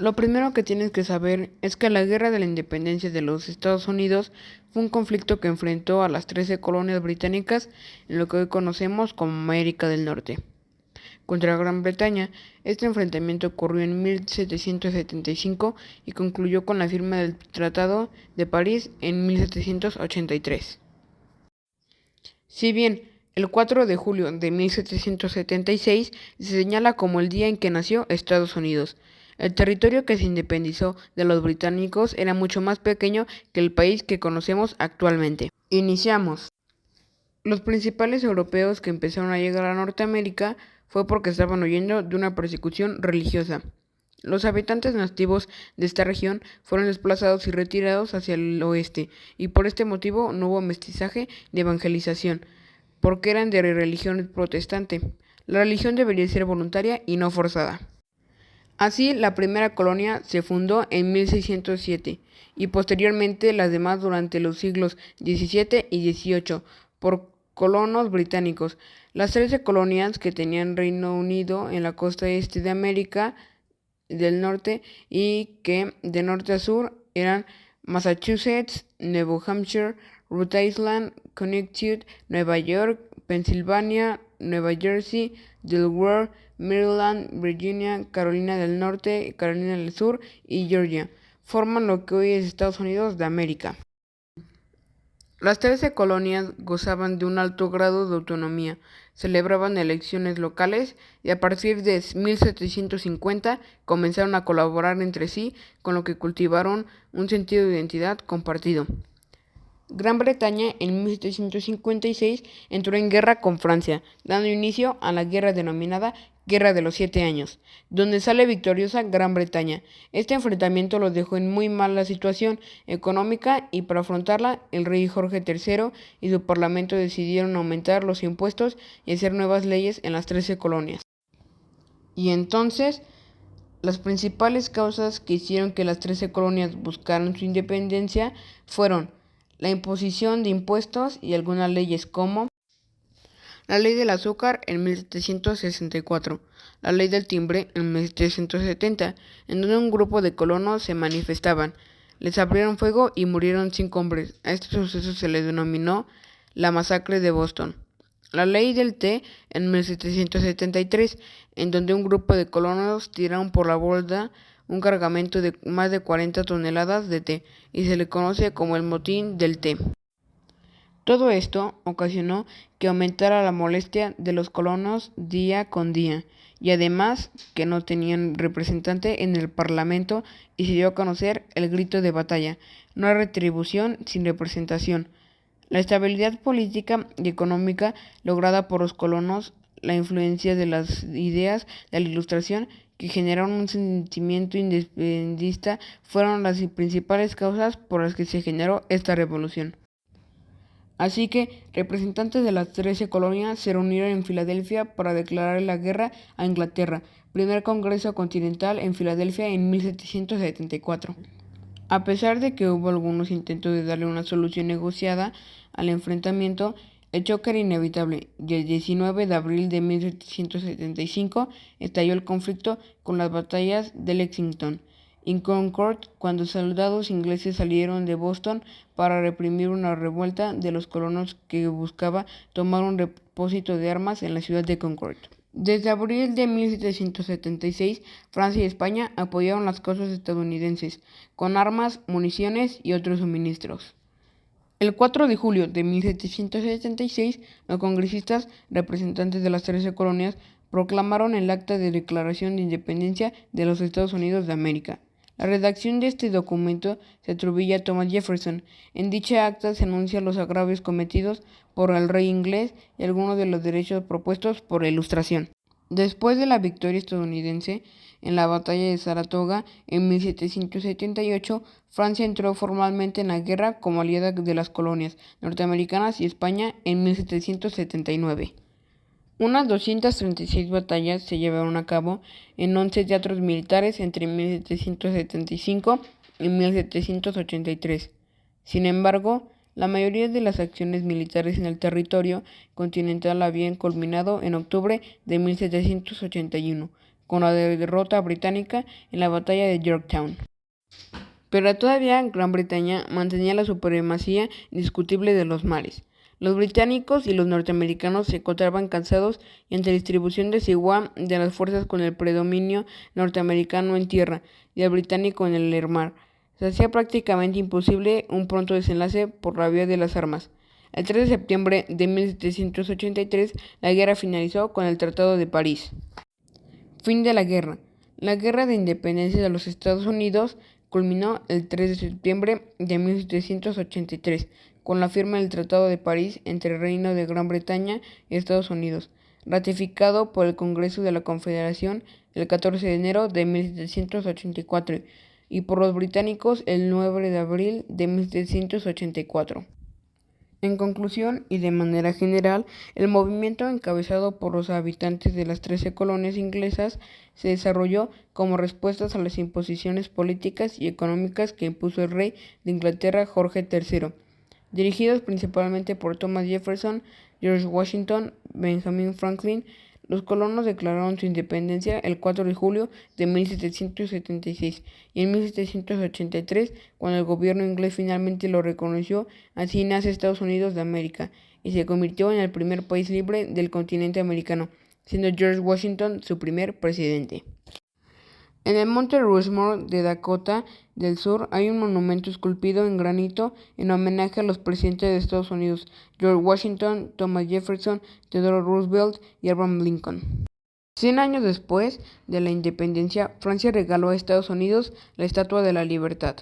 Lo primero que tienes que saber es que la Guerra de la Independencia de los Estados Unidos fue un conflicto que enfrentó a las 13 colonias británicas en lo que hoy conocemos como América del Norte contra Gran Bretaña. Este enfrentamiento ocurrió en 1775 y concluyó con la firma del Tratado de París en 1783. Si bien el 4 de julio de 1776 se señala como el día en que nació Estados Unidos, el territorio que se independizó de los británicos era mucho más pequeño que el país que conocemos actualmente. Iniciamos. Los principales europeos que empezaron a llegar a Norteamérica fue porque estaban huyendo de una persecución religiosa. Los habitantes nativos de esta región fueron desplazados y retirados hacia el oeste, y por este motivo no hubo mestizaje ni evangelización, porque eran de religión protestante. La religión debería ser voluntaria y no forzada. Así, la primera colonia se fundó en 1607 y posteriormente las demás durante los siglos XVII y XVIII por colonos británicos. Las 13 colonias que tenían Reino Unido en la costa este de América del Norte y que de norte a sur eran Massachusetts, Nuevo Hampshire, Rhode Island, Connecticut, Nueva York, Pensilvania, Nueva Jersey, Delaware, Maryland, Virginia, Carolina del Norte, Carolina del Sur y Georgia. Forman lo que hoy es Estados Unidos de América. Las 13 colonias gozaban de un alto grado de autonomía, celebraban elecciones locales y a partir de 1750 comenzaron a colaborar entre sí, con lo que cultivaron un sentido de identidad compartido. Gran Bretaña en 1756 entró en guerra con Francia, dando inicio a la guerra denominada Guerra de los 7 Años, donde sale victoriosa Gran Bretaña. Este enfrentamiento los dejó en muy mala situación económica y para afrontarla el rey Jorge III y su parlamento decidieron aumentar los impuestos y hacer nuevas leyes en las 13 colonias. Y entonces, las principales causas que hicieron que las 13 colonias buscaran su independencia fueron la imposición de impuestos y algunas leyes como la ley del azúcar en 1764, la ley del timbre en 1770, en donde un grupo de colonos se manifestaban, les abrieron fuego y murieron 5 hombres. A este suceso se le denominó la masacre de Boston. La ley del té en 1773, en donde un grupo de colonos tiraron por la borda un cargamento de más de 40 toneladas de té, y se le conoce como el motín del té. Todo esto ocasionó que aumentara la molestia de los colonos día con día, y además que no tenían representante en el Parlamento, y se dio a conocer el grito de batalla: no hay retribución sin representación. La estabilidad política y económica lograda por los colonos, la influencia de las ideas de la Ilustración que generaron un sentimiento independentista fueron las principales causas por las que se generó esta revolución. Así que representantes de las 13 colonias se reunieron en Filadelfia para declarar la guerra a Inglaterra, primer Congreso Continental en Filadelfia en 1774. A pesar de que hubo algunos intentos de darle una solución negociada al enfrentamiento, el choque era inevitable y el 19 de abril de 1775 estalló el conflicto con las batallas de Lexington y Concord, cuando soldados ingleses salieron de Boston para reprimir una revuelta de los colonos que buscaba tomar un depósito de armas en la ciudad de Concord. Desde abril de 1776, Francia y España apoyaron las causas estadounidenses con armas, municiones y otros suministros. El 4 de julio de 1776, los congresistas, representantes de las 13 colonias, proclamaron el Acta de Declaración de Independencia de los Estados Unidos de América. La redacción de este documento se atribuye a Thomas Jefferson. En dicha acta se anuncian los agravios cometidos por el rey inglés y algunos de los derechos propuestos por la Ilustración. Después de la victoria estadounidense en la batalla de Saratoga en 1778, Francia entró formalmente en la guerra como aliada de las colonias norteamericanas y España en 1779. Unas 236 batallas se llevaron a cabo en 11 teatros militares entre 1775 y 1783. Sin embargo, la mayoría de las acciones militares en el territorio continental habían culminado en octubre de 1781, con la derrota británica en la batalla de Yorktown. Pero todavía Gran Bretaña mantenía la supremacía indiscutible de los mares. Los británicos y los norteamericanos se encontraban cansados y ante la distribución desigual de las fuerzas con el predominio norteamericano en tierra y el británico en el mar. Se hacía prácticamente imposible un pronto desenlace por la vía de las armas. El 3 de septiembre de 1783, la guerra finalizó con el Tratado de París. Fin de la guerra. La Guerra de Independencia de los Estados Unidos culminó el 3 de septiembre de 1783 con la firma del Tratado de París entre el Reino de Gran Bretaña y Estados Unidos, ratificado por el Congreso de la Confederación el 14 de enero de 1784 y por los británicos el 9 de abril de 1784. En conclusión y de manera general, el movimiento encabezado por los habitantes de las 13 colonias inglesas se desarrolló como respuestas a las imposiciones políticas y económicas que impuso el rey de Inglaterra Jorge III, dirigidos principalmente por Thomas Jefferson, George Washington, Benjamin Franklin. Los colonos declararon su independencia el 4 de julio de 1776 y en 1783, cuando el gobierno inglés finalmente lo reconoció, así nace Estados Unidos de América y se convirtió en el primer país libre del continente americano, siendo George Washington su primer presidente. En el monte Rushmore de Dakota del Sur hay un monumento esculpido en granito en homenaje a los presidentes de Estados Unidos, George Washington, Thomas Jefferson, Theodore Roosevelt y Abraham Lincoln. 100 años después de la independencia, Francia regaló a Estados Unidos la Estatua de la Libertad.